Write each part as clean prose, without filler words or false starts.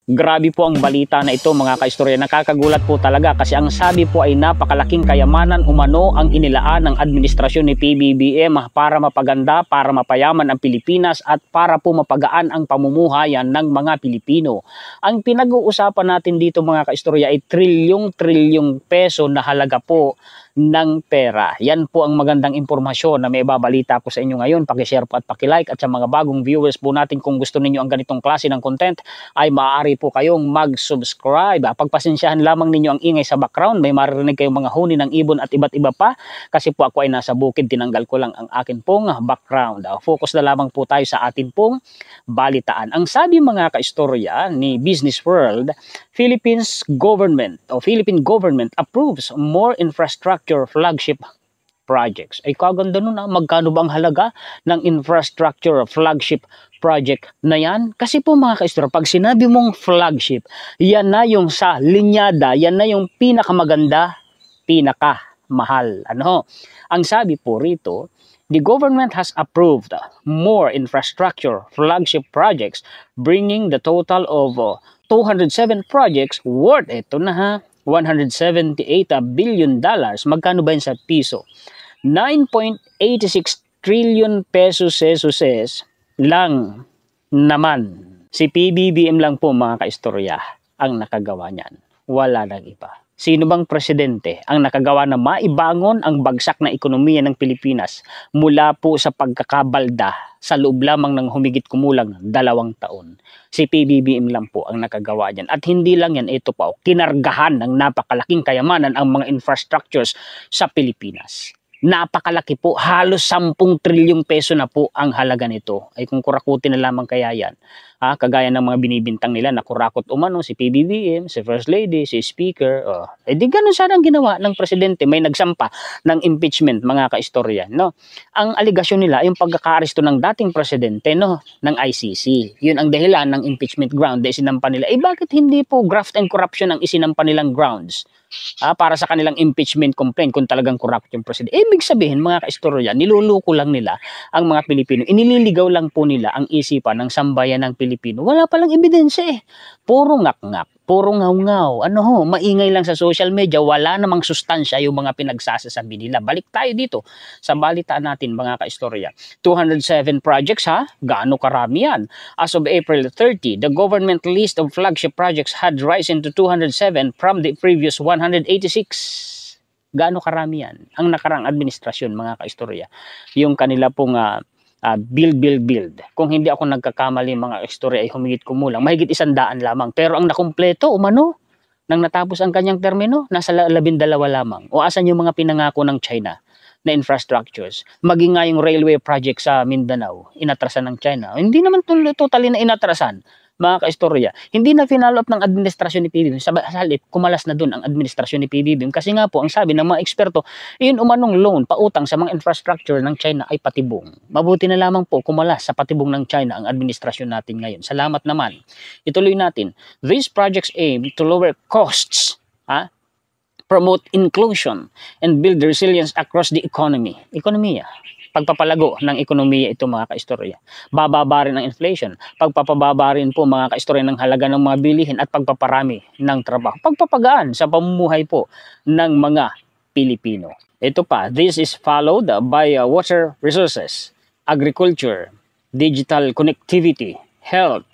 Grabe po ang balita na ito mga kaistorya. Nakakagulat po talaga kasi ang sabi po ay napakalaking kayamanan umano ang inilaan ng administrasyon ni PBBM para mapaganda, para mapayaman ang Pilipinas at para po mapagaan ang pamumuhayan ng mga Pilipino. Ang pinag-uusapan natin dito mga kaistorya ay trilyong peso na halaga po ng pera. Yan po ang magandang impormasyon na may babalita ko sa inyo ngayon. Paki-share po at paki-like at sa mga bagong viewers po natin kung gusto ninyo ang ganitong klase ng content ay maaari po kayong mag-subscribe. Pagpasensyahan lamang ninyo ang ingay sa background. May maririnig kayong mga huni ng ibon at iba't iba pa kasi po ako ay nasa bukid. Tinanggal ko lang ang akin pong background. Focus na lamang po tayo sa atin pong balitaan. Ang sabi mga kaistorya ni Business World, Philippine government approves more infrastructure flagship projects. Ay kaganda nun magkano ba ang halaga ng infrastructure flagship project na yan? Kasi po mga kaistorya, pag sinabi mong flagship, yan na yung sa linyada, yan na yung pinakamaganda, pinakamahal. Ang sabi po rito, the government has approved more infrastructure flagship projects, bringing the total of 207 projects worth, ito na $178 billion. Magkano ba yun sa piso? 9.86 trillion pesos lang naman. Si PBBM lang po mga kaistorya ang nakagawa niyan. Wala nang iba. Sino bang presidente ang nakagawa na maibangon ang bagsak na ekonomiya ng Pilipinas mula po sa pagkakabalda sa loob lamang ng humigit kumulang 2 taon? Si PBBM lang po ang nakagawa niyan. At hindi lang yan, ito pa, kinargahan ng napakalaking kayamanan ang mga infrastructures sa Pilipinas. Napakalaki po, halos 10 trilyong peso na po ang halaga nito. Ay kung kurakutin na lamang kaya yan. Kagaya ng mga binibintang nila na kurakot umano, si PBBM, si First Lady, si Speaker. Di ganun sana ang ginawa ng presidente. May nagsampa ng impeachment mga kaistorya. Ang aligasyon nila, yung pagkakaaresto ng dating presidente ng ICC. Yun ang dahilan ng impeachment ground na isinampa nila. Bakit hindi po graft and corruption ang isinampa nilang grounds? Para sa kanilang impeachment complaint kung talagang corrupt yung president. Ibig sabihin mga kaistorya, niluluko lang nila ang mga Pilipino. Inililigaw lang po nila ang isipan ng sambayan ng Pilipino. Wala palang ebidensya Puro ngak-ngak, puro ngaw-ngaw. Maingay lang sa social media, wala namang sustansya yung mga pinagsasasabi nila. Balik tayo dito sa balitaan natin mga kaistorya. 207 projects gaano karami yan? As of April 30, the government list of flagship projects had risen to 207 from the previous 186. Gaano karami yan? Ang nakarang administrasyon mga kaistorya. Yung kanila pong build. Kung hindi ako nagkakamali mga kaistorya ay humigit kumulang. Mahigit 100 lamang. Pero ang nakumpleto nang natapos ang kanyang termino, nasa 12 lamang. O asan yung mga pinangako ng China na infrastructures? Maging nga yung railway project sa Mindanao, inatrasan ng China. Hindi naman totally na inatrasan. Mga kaistorya, hindi na finalo up ng administrasyon ni PBBM. Sa halip, kumalas na dun ang administrasyon ni PBBM. Kasi nga po, ang sabi ng mga eksperto, yun umanong loan, pautang sa mga infrastructure ng China ay patibong. Mabuti na lamang po kumalas sa patibong ng China ang administrasyon natin ngayon. Salamat naman. Ituloy natin. These projects aim to lower costs, promote inclusion, and build resilience across the economy. Ekonomiya. Pagpapalago ng ekonomiya ito mga kaistorya. Bababa rin ang inflation. Pagpapababa rin po mga kaistorya ng halaga ng mga bilihin at pagpaparami ng trabaho. Pagpapagaan sa pamumuhay po ng mga Pilipino. Ito pa, this is followed by water resources, agriculture, digital connectivity, health,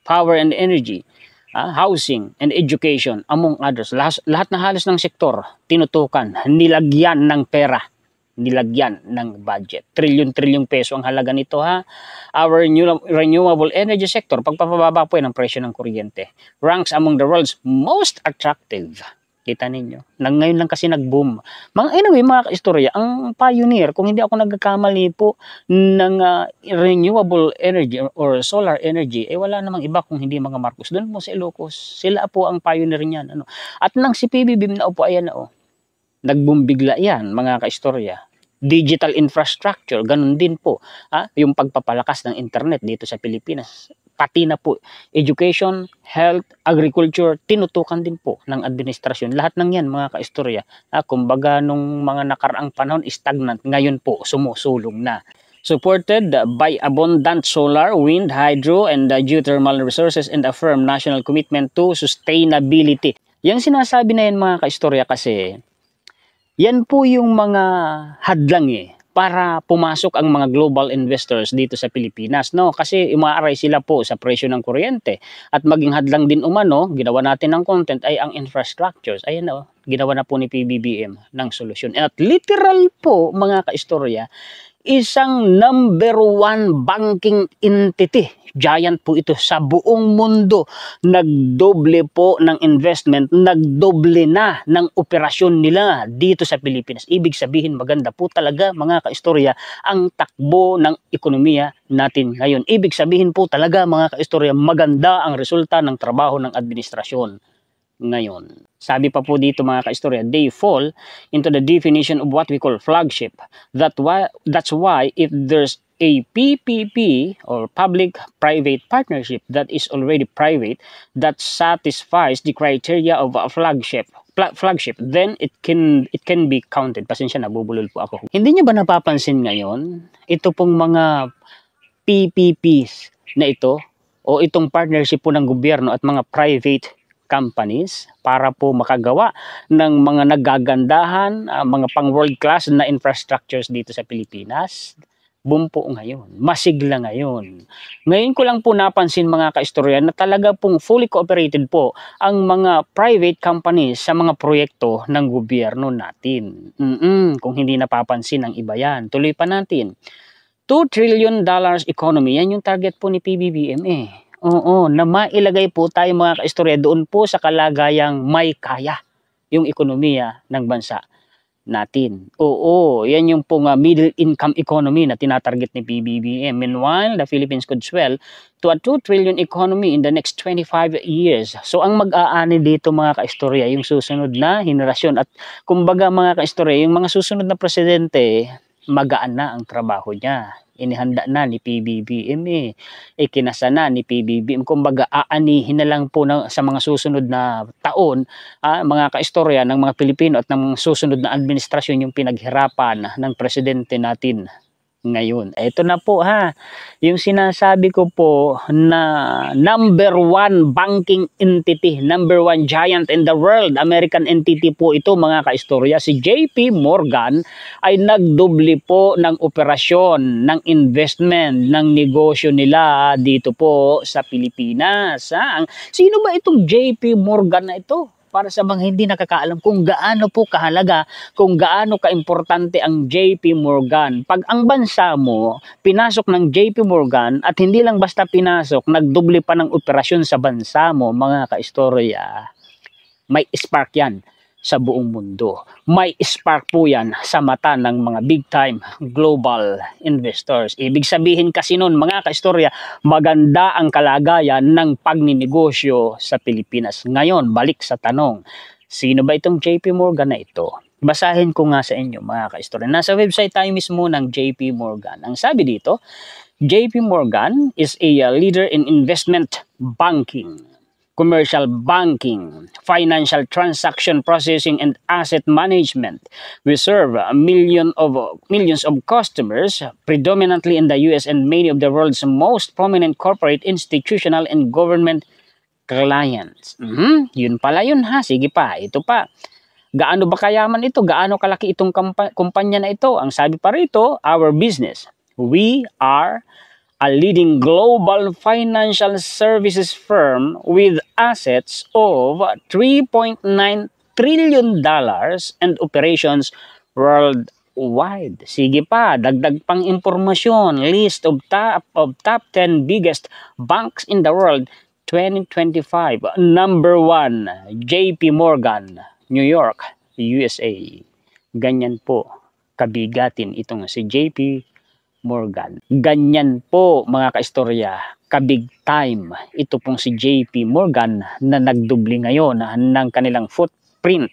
power and energy, housing and education, among others. Lahat na halos ng sektor, tinutukan, nilagyan ng pera. Nilagyan ng budget. Trilyon peso ang halaga nito Our renewable energy sector, pagpapababa po ng presyo ng kuryente, ranks among the world's most attractive. Kita ninyo. Ngayon lang kasi nag-boom. Mga kaistorya, ang pioneer, kung hindi ako nagkakamali po ng renewable energy or solar energy, wala namang iba kung hindi mga Marcos. Doon po sa Ilocos. Sila po ang pioneer niyan. At nang si PBBM na po, ayan nag-boom bigla yan, mga kaistorya. Digital infrastructure, ganun din po. Yung pagpapalakas ng internet dito sa Pilipinas. Pati na po, education, health, agriculture, tinutukan din po ng administrasyon. Lahat ng yan, mga kaistorya. Kumbaga, nung mga nakaraang panahon, stagnant. Ngayon po, sumusulong na. supported by abundant solar, wind, hydro, and geothermal resources and a firm national commitment to sustainability. Yang sinasabi na yan mga kaistorya kasi, yan po yung mga hadlang para pumasok ang mga global investors dito sa Pilipinas, no? Kasi umaaray sila po sa presyo ng kuryente at maging hadlang din umano, ginawa natin ng content ay ang infrastructures. Ayan na, ginawa na po ni PBBM ng solusyon. At literal po mga kaistorya, isang number 1 banking entity. Giant po ito sa buong mundo. Nagdoble po ng investment, nagdoble na ng operasyon nila dito sa Pilipinas. Ibig sabihin maganda po talaga mga kaistorya ang takbo ng ekonomiya natin ngayon. Ibig sabihin po talaga mga kaistorya maganda ang resulta ng trabaho ng administrasyon ngayon. Sabi pa po dito mga kaistorya, they fall into the definition of what we call flagship. That's why if there's a PPP or public-private partnership that is already private that satisfies the criteria of a flagship, then it can be counted. Pasensya na, bubulol po ako. Hindi niyo ba napapansin ngayon ito pong mga PPPs na ito o itong partnership po ng gobyerno at mga private companies para po makagawa ng mga nagagandahan, mga pang world class na infrastructures dito sa Pilipinas? Boom po ngayon, masigla ngayon. Ngayon ko lang po napansin mga kaistorya na talaga pong fully cooperated po ang mga private companies sa mga proyekto ng gobyerno natin. Kung hindi napapansin ang iba yan, tuloy pa natin. $2 trillion economy, yan yung target po ni PBBM Oo, na mailagay po tayo mga kaistorya doon po sa kalagayang may kaya yung ekonomiya ng bansa natin. Oo, yan yung pong middle income economy na tinatarget ni PBBM. Meanwhile, the Philippines could swell to a 2 trillion economy in the next 25 years. So ang mag-aani dito mga kaistorya, yung susunod na henerasyon. At kumbaga mga kaistorya, yung mga susunod na presidente, magaan na ang trabaho niya. Inihanda na ni PBBM ikinasa na ni PBBM. Kumbaga aanihin na lang po sa mga susunod na taon mga kaistorya ng mga Pilipino at ng susunod na administrasyon yung pinaghirapan ng presidente natin ngayon. Ito na po yung sinasabi ko po na number 1 banking entity, number 1 giant in the world, American entity po ito mga kaistorya. Si JP Morgan ay nagdoble po ng operasyon, ng investment, ng negosyo nila dito po sa Pilipinas. Sino ba itong JP Morgan na ito? Para sa mga hindi nakakaalam kung gaano po kahalaga, kung gaano kaimportante ang JP Morgan. Pag ang bansa mo, pinasok ng JP Morgan at hindi lang basta pinasok, nagdoble pa ng operasyon sa bansa mo, mga kaistorya, may spark yan sa buong mundo. May spark po yan sa mata ng mga big time global investors. Ibig sabihin kasi nun mga kaistorya, maganda ang kalagayan ng pagninegosyo sa Pilipinas. Ngayon, balik sa tanong, sino ba itong JP Morgan na ito? Basahin ko nga sa inyo mga kaistorya. Nasa website tayo mismo ng JP Morgan. Ang sabi dito, JP Morgan is a leader in investment banking, commercial banking, financial transaction processing, and asset management. We serve millions of customers, predominantly in the US and many of the world's most prominent corporate, institutional, and government clients. Yun pala yun Sige pa, ito pa. Gaano ba kayaman ito? Gaano kalaki itong kumpanya na ito? Ang sabi pa rito, our business. We are a leading global financial services firm with assets of $3.9 trillion and operations worldwide. Sige pa, dagdag pang impormasyon. List of top 10 biggest banks in the world 2025. Number 1, JP Morgan, New York, USA. Ganyan po kabigatin itong si JP Morgan. Ganyan po mga kaistorya, kabig time ito pong si JP Morgan na nagdubli ngayon ng kanilang footprint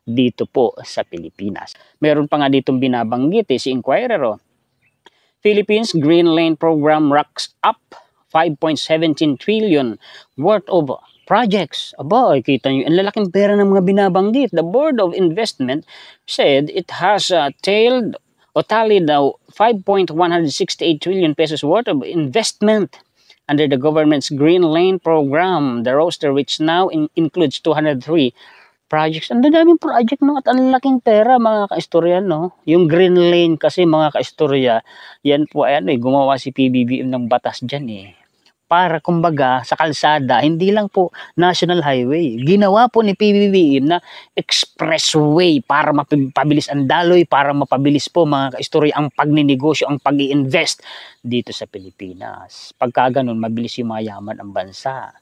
dito po sa Pilipinas. Meron pa nga ditong binabanggit si Inquirer. Philippines Green Lane Program racks up 5.17 trillion worth of projects. Aba, kita nyo, ang lalaking pera ng mga binabanggit. The Board of Investment said it has tailed o tally daw 5.168 trillion pesos worth of investment under the government's Green Lane program. The roster, which now includes 203 projects. Ang daming project, no? At ang laking pera, mga kaistorya, no? Yung Green Lane kasi, mga kaistorya, yan po ay gumawa si PBBM ng batas dyan eh. Para kumbaga sa kalsada, hindi lang po national highway. Ginawa po ni PBBM na expressway para mapabilis ang daloy, para mapabilis po, mga kaistorya, ang pagninegosyo, ang pag-i-invest dito sa Pilipinas. Pagka ganun, mabilis yumayaman ang bansa.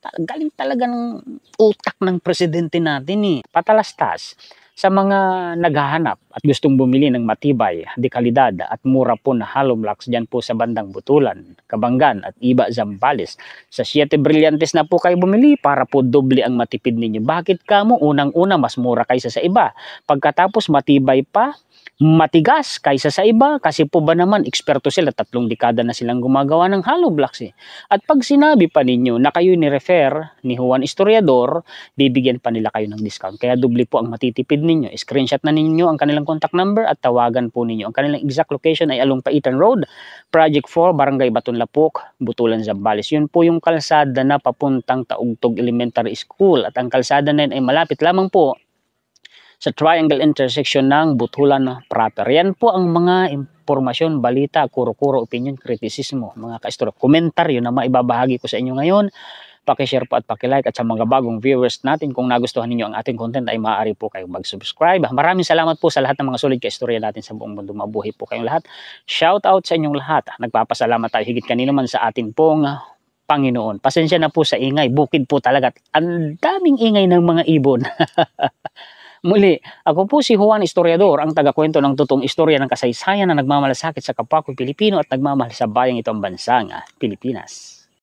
Galing talaga ng utak ng presidente natin eh. Patalastas sa mga naghahanap at gustong bumili ng matibay, dekalidad at mura po na hollow blocks dyan po sa bandang Butulan, Kabanggan at iba Zambales. Sa Siete Brillantes na po kayo bumili para po doble ang matipid ninyo. Bakit kamo? Unang-una mas mura kaysa sa iba. Pagkatapos matibay pa, matigas kaysa sa iba, kasi po ba naman eksperto sila, 3 dekada na silang gumagawa ng hollow blocks eh. At pag sinabi pa ninyo na kayo ni-refer ni Juan Historiador, bibigyan pa nila kayo ng discount. Kaya doble po ang matitipid ninyo. Screenshot na ninyo ang kanilang contact number at tawagan po ninyo. Ang kanilang exact location ay along Paitan Road, Project 4, Barangay Batonlapok, Butulan, Zambales. Yun po yung kalsada na papuntang Taugtog Elementary School. At ang kalsada na yun ay malapit lamang po sa triangle intersection ng Butulan proper. Yan po ang mga impormasyon, balita, kuro-kuro, opinion, kritisismo, mga kaistorya, komentaryo na maibabahagi ko sa inyo ngayon. Paki-share po at paki-like, at sa mga bagong viewers natin, kung nagustuhan ninyo ang ating content ay maaari po kayong mag-subscribe. Maraming salamat po sa lahat ng mga solid kaistorya natin sa buong mundo. Mabuhay po kayong lahat. Shout out sa inyong lahat. Nagpapasalamat tayo higit kanino man sa atin pong Panginoon. Pasensya na po sa ingay. Bukid po talaga. Ang daming ingay ng mga ibon. Muli, ako po si Juan Historiador, ang tagakwento ng totoong istorya ng kasaysayan na nagmamalasakit sa kapwa ko Pilipino at nagmamahal sa bayang ito ang bansang Pilipinas.